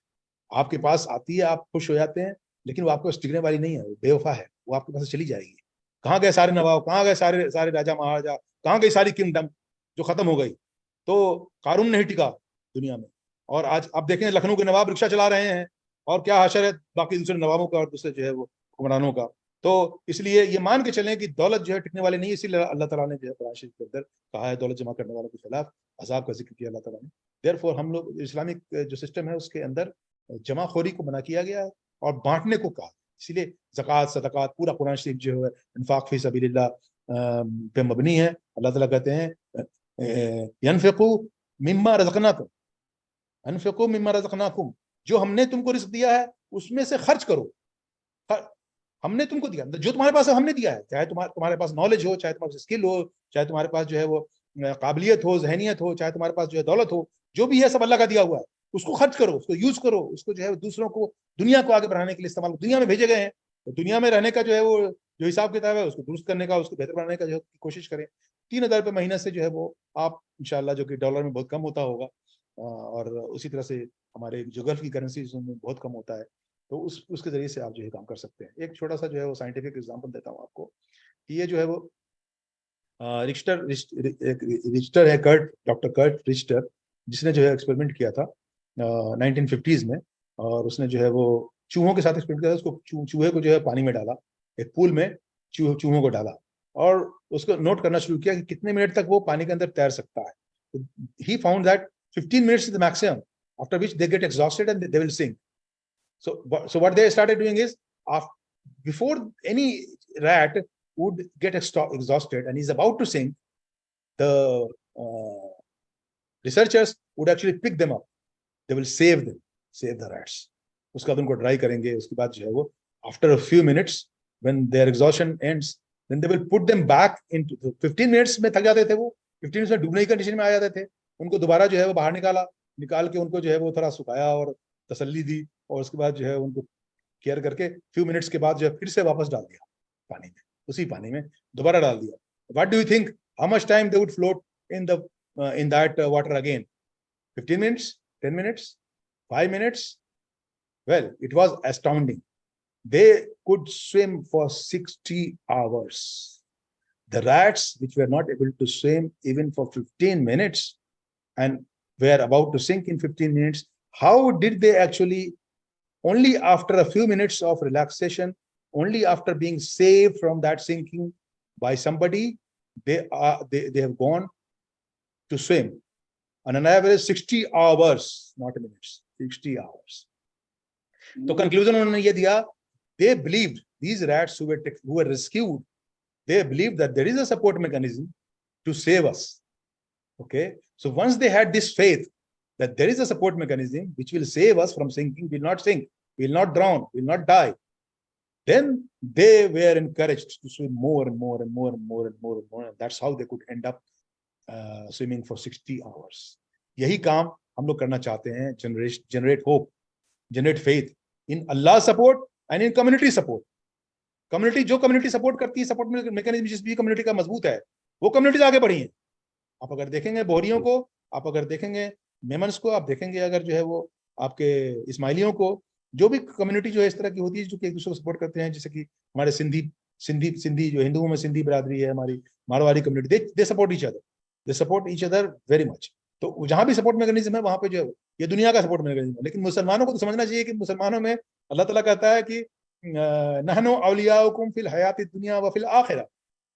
आपके पास आती है, आप खुश हो जाते हैं, लेकिन वो आपको टिकने वाली नहीं है, वो बेवफा है, वो आपके पास चली जाएगी। कहाँ गए सारे नवाब, कहाँ गए सारे सारे राजा महाराजा, कहाँ गई सारी किंगडम जो खत्म हो गई? तो कारून नहीं टिका दुनिया में। और आज आप देखें लखनऊ के नवाब रिक्शा चला रहे हैं, और क्या हाशर है बाकी दूसरे नवाबों का और दूसरे जो है वो हुक्मरानों का। तो इसलिए ये मान के चलें कि दौलत जो है टिकने वाली नहीं है। इसीलिए अल्लाह ताला ने जो है कुरान शरीफ के अंदर कहा है, दौलत जमा करने वालों के खिलाफ अजाब का जिक्र किया अल्लाह ताला ने। देयरफॉर हम लोग इस्लामिक जो सिस्टम है उसके अंदर जमाखोरी को मना किया गया है और बांटने को कहा। इसीलिए ज़कात, सदक़ात, पूरा कुरान शरीफ जो है इन्फाक फी सबीलिल्लाह पे मबनी है। अल्लाह ताला कहते हैं यनफ़िक़ू मिम्मा रज़क़नाकुम, अनफ़िक़ू मिम्मा रज़क़नाकुम, जो हमने तुमको रिज़्क़ दिया है उसमें से खर्च करो। हमने तुमको दिया, जो तुम्हारे पास है हमने दिया है। चाहे तुम्हारे पास नॉलेज हो, चाहे तुम्हारे पास स्किल हो, चाहे तुम्हारे पास जो है वो काबिलियत हो, जहनियत हो, चाहे तुम्हारे पास जो है दौलत हो, जो भी है सब अल्लाह का दिया हुआ है। उसको खर्च करो, उसको यूज करो, उसको जो है दूसरों को, दुनिया को आगे बढ़ाने के लिए इस्तेमाल। दुनिया में भेजे गए हैं तो दुनिया में रहने का जो है वो जो हिसाब किताब है उसको दुरुस्त करने का, उसको बेहतर बनाने का जो कोशिश करें। 3,000 रुपये महीने से जो है वो आप इंशाल्लाह, जो कि डॉलर में बहुत कम होता होगा, और उसी तरह से हमारे जो गल्फ की करेंसी में बहुत कम होता है, तो उसके जरिए से आप जो है काम कर सकते हैं। एक छोटा सा जो है वो साइंटिफिक एग्जांपल देता हूँ आपको कि ये जो है वो रिच्टर है, डॉक्टर कर्ट रिच्टर, जिसने जो है एक्सपेरिमेंट किया था 1950s में। और उसने जो है वो चूहों के साथ एक्सपेरिमेंट किया था। उसको चूहे को जो है पानी में डाला, एक पूल में चूहों को डाला, और उसको नोट करना शुरू किया कि कितने मिनट तक वो पानी के अंदर तैर सकता है। He found that 15 minutes is the maximum, after which they get exhausted and they will sink. So what they started doing is, before any rat would get exhausted and is about to sink, the researchers would actually pick them up. They will save the rats. उसके बाद उनको dry करेंगे। उसके बाद जो है वो after a few minutes, when their exhaustion ends, then they will put them back into 15 minutes में थक जाते थे वो, 15 मिनट्स में डूबने की कंडीशन में आ जाते थे। उनको दोबारा जो है वो बाहर निकाल के उनको जो है वो थोड़ा सुखाया और तसल्ली दी, और उसके बाद जो है उनको केयर करके फ्यू मिनट्स के बाद जो है फिर से वापस डाल दिया पानी में, उसी पानी में दोबारा डाल दिया। What do you think how much time they would float in that water again? 15 minutes, 10 minutes, 5 minutes? Well, it was astounding. They could swim for 60 hours. The rats, which were not able to swim even for 15 minutes, and were about to sink in 15 minutes. How did they actually, only after a few minutes of relaxation, only after being saved from that sinking by somebody, they have gone to swim on an average 60 hours, not minutes, 60 hours. तो conclusion उन्होंने ये दिया, they believed, these rats who were rescued, they believed that there is a support mechanism to save us. Okay, so once they had this faith that there is a support mechanism which will save us from sinking, will not sink, will not drown, will not die, then they were encouraged to swim more and more and more and more and more and more, and that's how they could end up swimming for 60 hours. यही काम हम लोग करना चाहते हैं, generate hope, generate faith in Allah support and in community support. Community जो community support करती है, सपोर्ट मैकेनिज्म जिस भी कम्युनिटी का मजबूत है, वो कम्युनिटीज आगे बढ़ी है. आप अगर देखेंगे बोहरियों को, आप अगर देखेंगे मेमन्स को, आप देखेंगे अगर जो है वो आपके इस्माइलियों को, जो भी कम्युनिटी जो है इस तरह की होती है जो कि एक दूसरे को सपोर्ट करते हैं, जैसे कि हमारे सिंधी जो हिंदुओं में सिंधी बिरादरी है, हमारी Marwari community, they support each other very much. तो जहां भी सपोर्ट मैकेनिज्म है वहां पे जो है ये दुनिया का सपोर्ट मैकेनिज्म है. लेकिन मुसलमानों को तो समझना चाहिए कि मुसलमानों में अल्लाह ताला कहता है कि नहनु औलियाउकुम फिल हयाति दुनिया व फिल आखिरा,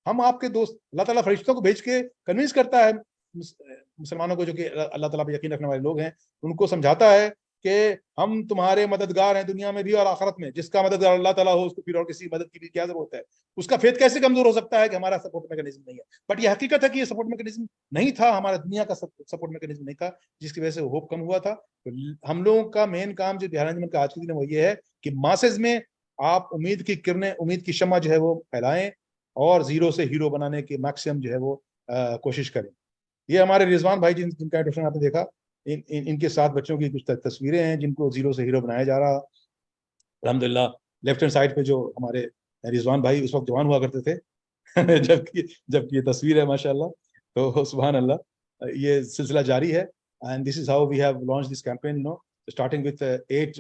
हम आपके दोस्त. अल्लाह ताला फरिश्तों को भेज के कन्विंस करता है मुसलमानों को, जो कि अल्लाह ताला पे यकीन रखने वाले लोग हैं, उनको समझाता है कि हम तुम्हारे मददगार हैं दुनिया में भी और आखिरत में. जिसका मददगार अल्लाह ताला हो उसको फिर और किसी मदद की भी क्या जरूरत है. उसका फेथ कैसे कमजोर हो सकता है कि हमारा सपोर्ट मैकेनिज्म नहीं है. बट ये हकीकत है कि ये सपोर्ट मैकेनिज्म नहीं था, हमारा दुनिया का सपोर्ट मैकेनिज्म नहीं था, जिसकी वजह से होप कम हुआ था. तो हम लोगों का मेन काम जो ध्यान का आज के दिन वो ये है कि मासेज में आप उम्मीद की किरणें, उम्मीद की शम्मा जो है वो फैलाएं और जीरो से हीरो बनाने की मैक्सिमम जो है वो कोशिश करें. ये हमारे रिजवान भाई जिनका इंट्रोडक्शन आपने देखा, इनके साथ बच्चों की कुछ तस्वीरें हैं जिनको जीरो से हीरो बनाया जा रहा. अल्हम्दुलिल्लाह लेफ्ट हैंड साइड पे जो हमारे रिजवान भाई उस वक्त जवान हुआ करते थे जबकि ये तस्वीर है माशाल्लाह. तो सुभान अल्लाह, ये सिलसिला जारी है. And this is how we have launch this campaign, you know, starting with 8.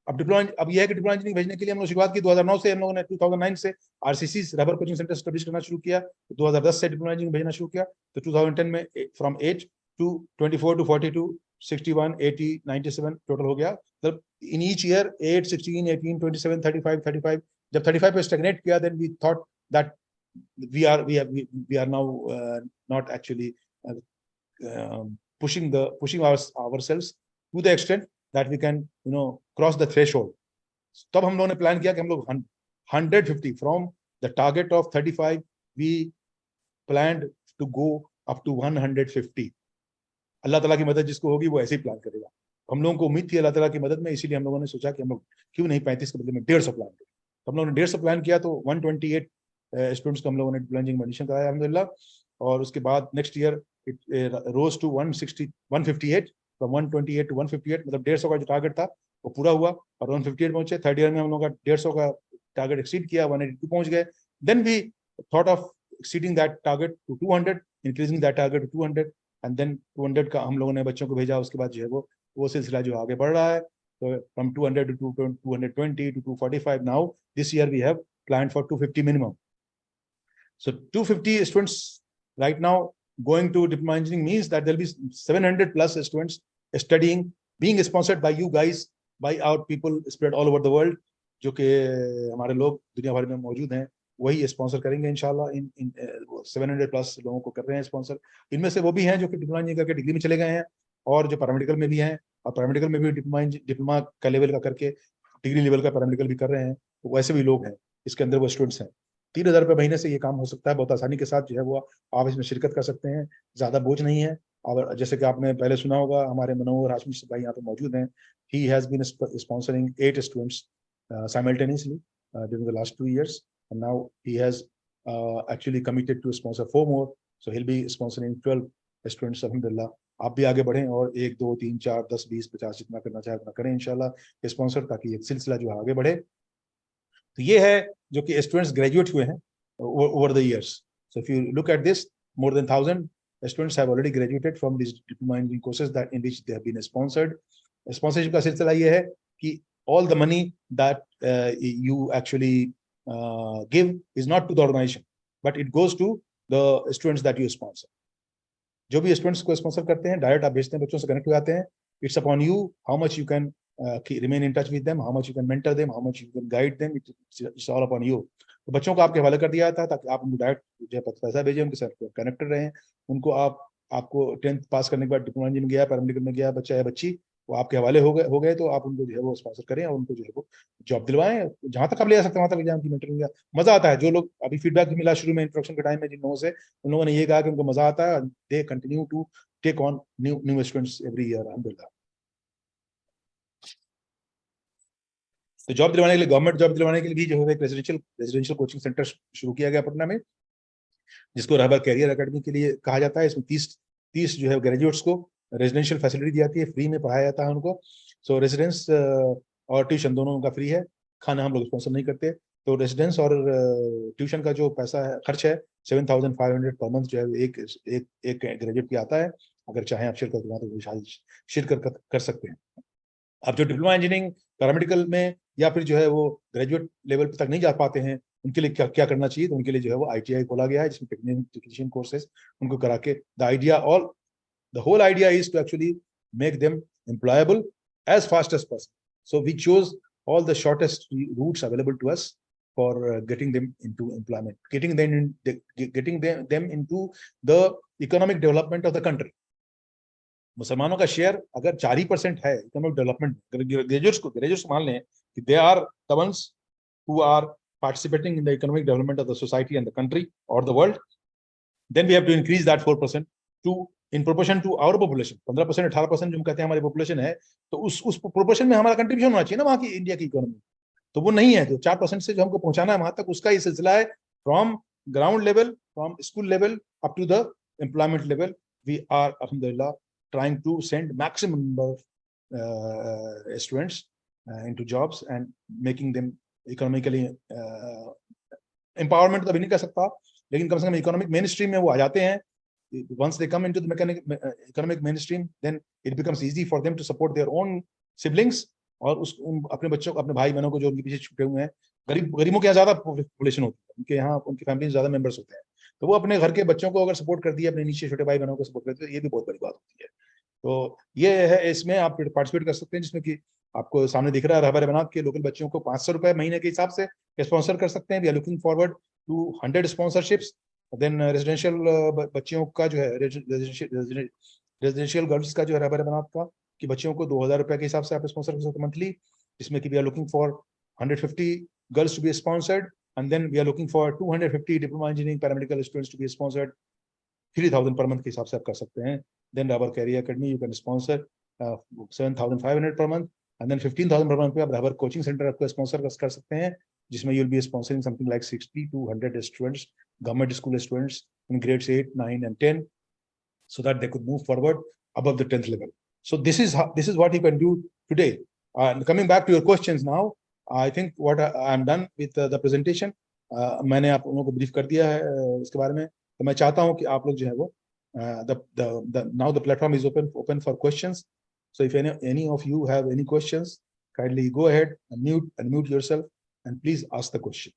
अब ये है कि डिप्लॉय इंजीनियरिंग भेजने के लिए हम लोग शुरुआत की 2009 से. हम लोगों ने 2009 से RCC rubber coaching centre establish करना शुरू किया. 2010 से डिप्लॉय इंजीनियरिंग भेजना शुरू किया. तो 2010 में फ्रॉम 8 to 24 to 42 61 80 97 टोटल हो गया. मतलब इन ईच ईयर 8 16 18 27 35 जब 35 पे स्टैग्नेट किया, then we thought that we are now not actually pushing ourselves to the extent that we can, you know, cross the threshold. तब हम लोगों ने प्लान किया कि हम लोग 150 from the target of 35 we planned to go up to 150. अल्लाह ताला की मदद जिसको होगी वो ऐसे ही प्लान करेगा. हम लोगों को उम्मीद थी अल्लाह ताला की मदद में, इसीलिए हम लोगों ने सोचा कि हम लोग क्यों नहीं 35 के बदले में 150 प्लान करें. तो हम लोगों ने 150 प्लान किया. तो 128 स्टूडेंट्स को हम लोगों ने प्लानिंग में एडमिशन कराया अल्हम्दुलिल्लाह. और उसके बाद next year it rose to 158 from 128 to 158. मतलब 150 का जो टारगेट था वो पूरा हुआ और 158 पहुंचे. थर्ड ईयर में हम लोग का 150 का टारगेट एक्सीड किया, 182 पहुंच गए. Then we thought of exceeding that target to 200, increasing that target to 200. And then 200 का हम लोगों ने बच्चों को भेजा. उसके बाद जो है वो सिलसिला जो आगे बढ़ रहा है. तो from 200 to 220 to 245. Now this year we have planned for 250 minimum. So 250 students right now going to diploma engineering means that there'll be 700 plus students studying, being sponsored by you guys, by our people spread all over the world. जो कि हमारे लोग दुनिया भर में मौजूद हैं वही स्पॉन्सर करेंगे इंशाल्लाह. इन 700 प्लस लोगों को कर रहे हैं स्पॉन्सर. इनमें से वो भी हैं जो कि डिप्लोमा इंजीनियरिंग करके डिग्री में चले गए हैं और जो पैरामेडिकल में भी हैं और पैरामेडिकल में भी डिप्लोमा का लेवल का करके डिग्री लेवल का पैरामेडिकल भी कर रहे हैं. तो वैसे भी लोग हैं इसके अंदर, वो स्टूडेंट्स हैं. 3,000 रुपये महीने से ये काम हो सकता है. बहुत आसानी के साथ जो है वो आप इसमें शिरकत कर सकते हैं. ज़्यादा बोझ नहीं है. और जैसे कि आपने पहले सुना होगा, हमारे मनोहर हाशमी भाई यहाँ पे मौजूद हैं. He has been sponsoring 8 students simultaneously during the last 2 years, and now he has actually committed to sponsor 4 more. So he'll be sponsoring 12 students. alhamdulillah. आप भी आगे बढ़ें और 1 2 3 4 10 20 50 जितना करना चाहे उतना करें इंशाल्लाह स्पॉन्सर, ताकि ये सिलसिला जो आगे बढ़े. तो ये है जो कि स्टूडेंट्स ग्रेजुएट हुए हैं over the years. So if you look at this, more than 1,000 students have already graduated from these diploma engineering courses that in which they have been sponsored. Sponsorship का सिलसिला ये है कि all the money that you actually give is not to the organization, but it goes to the students that you sponsor. जो भी students को sponsor करते हैं डायरेक्ट आप भेजते हैं, बच्चों से कनेक्ट हो जाते हैं. It's upon you how much you can remain in touch with them, how much you can mentor them, how much you can guide them. It's all upon you. तो बच्चों को आपके हवाले कर दिया था ताकि आप उनको डायरेक्ट जो है पैसा भेजें, उनके साथ कनेक्टेड रहें. उनको आपको 10th पास करने के बाद डिप्लोमा इंजीनियरिंग गया, पैरामेडिकल में गया बच्चा या बच्ची, वो आपके हवाले हो गए तो आप उनको जो है वो स्पॉन्सर करें और उनको जो है वो जॉब दिलवाएं. जहां तक आप ले जा सकते हैं वहां तक ले जाएं. उनकी मेंटरिंग मजा आता है. जो लोग अभी फीडबैक मिला शुरू में इंट्रोडक्शन के टाइम में जिन लोगों से, उन लोगों ने ये कहा कि उनको मजा आता है. They continue to take on new students every year, अल्हम्दुलिल्लाह. तो जॉब दिलवाने के लिए, गवर्नमेंट जॉब दिलवाने के लिए भी जो है एक रेजिडेंशियल कोचिंग सेंटर शुरू किया गया पटना में, जिसको रहबर कैरियर एकेडमी के लिए कहा जाता है. इसमें 30 जो है ग्रेजुएट्स को रेजिडेंशियल फैसिलिटी दी जाती है, फ्री में पढ़ाया जाता है उनको. सो रेजिडेंस और ट्यूशन दोनों उनका फ्री है, खाना हम लोग स्पॉन्सर नहीं करते. तो रेजिडेंस और ट्यूशन का जो पैसा है, खर्च है 7,500 पर मंथ जो है एक ग्रेजुएट की आता है. अगर चाहें आप शिरकत कर सकते हैं. अब जो डिप्लोमा इंजीनियरिंग पैरामेडिकल में या फिर जो है वो ग्रेजुएट लेवल तक नहीं जा पाते हैं, उनके लिए क्या क्या करना चाहिए, तो उनके लिए जो है वो ITI खोला गया है, जिसमें टेक्नीशियन कोर्सेज उनको करा के the whole idea is to actually make them employable as fast as possible. So we chose all the shortest routes available to us for getting them into employment, getting them into the economic development of the country. मुसलमानों का share अगर 4% है economic development, graduates मान लें कि they are the ones who are participating in the economic development of the society and the country or the world, then we have to increase that 4% to in proportion to our population. 15% 18% जो हम कहते हैं हमारी population है, तो उस proportion में हमारा कंट्रीब्यूशन होना चाहिए ना वहाँ की इंडिया की इकोनॉमी. तो वो नहीं है. तो 4% से जो हमको पहुंचाना है वहां तक, उसका ये सिलसिला है. From ground level, from school level up to the employment level, we are अल्हम्दुलिल्लाह trying to send maximum number of students into jobs and making them economically empowerment तो अभी नहीं कर सकता, लेकिन कम से कम इकोनॉमिक मेन स्ट्रीम में वो आ जाते हैं. Once they come into the economic mainstream, then it becomes easy for them to support their own siblings और अपने बच्चों को, अपने भाई बहनों को जो उनके पीछे छूटे हुए हैं. गरीबों के यहाँ ज्यादा पॉपुलेशन होती है, उनके यहाँ उनकी फैमिली ज्यादा मेंबर्स होते हैं, तो वो अपने घर के बच्चों को अगर सपोर्ट कर दिए, अपने नीचे छोटे भाई बहनों को सपोर्ट करते हैं, ये भी बहुत बड़ी बात होती है. तो ये है, इसमें आप पार्टिसिपेट कर सकते हैं, जिसमें कि आपको सामने दिख रहा है रहबर बनात के लोकल बच्चों को 500 रुपए महीने के हिसाब से स्पॉन्सर कर सकते हैं. We are looking forward to 100 sponsorships. Then residential बच्चियों का जो है, रेजिडेंशियल गर्ल्स का जो है रहबर बनात का, कि बच्चियों को 2000 रुपए के हिसाब से आप स्पॉन्सर कर सकते हैं मंथली, जिसमें कि we are looking for 150 girls to be sponsored, and then we are looking for 250 diploma engineering paramedical students to be sponsored. 3000 per month के हिसाब से आप कर सकते हैं. Then Rahbar career academy you can sponsor 7,500 per month, and then 15,000 per month पे आप रहबर coaching centre आपको स्पॉन्सर कर सकते हैं, जिसमें you'll be sponsoring something like 60 to 100 students, government school students in grades 8, 9 and 10, so that they could move forward above the 10th level. So this is what you can do today. And coming back to your questions now, I think what I'm done with the presentation. मैंने आप लोगों को brief कर दिया है इसके बारे में. तो मैं चाहता हूं कि आप लोग जो है वो now the platform is open for questions. So if any of you have any questions, kindly go ahead and unmute yourself and please ask the question.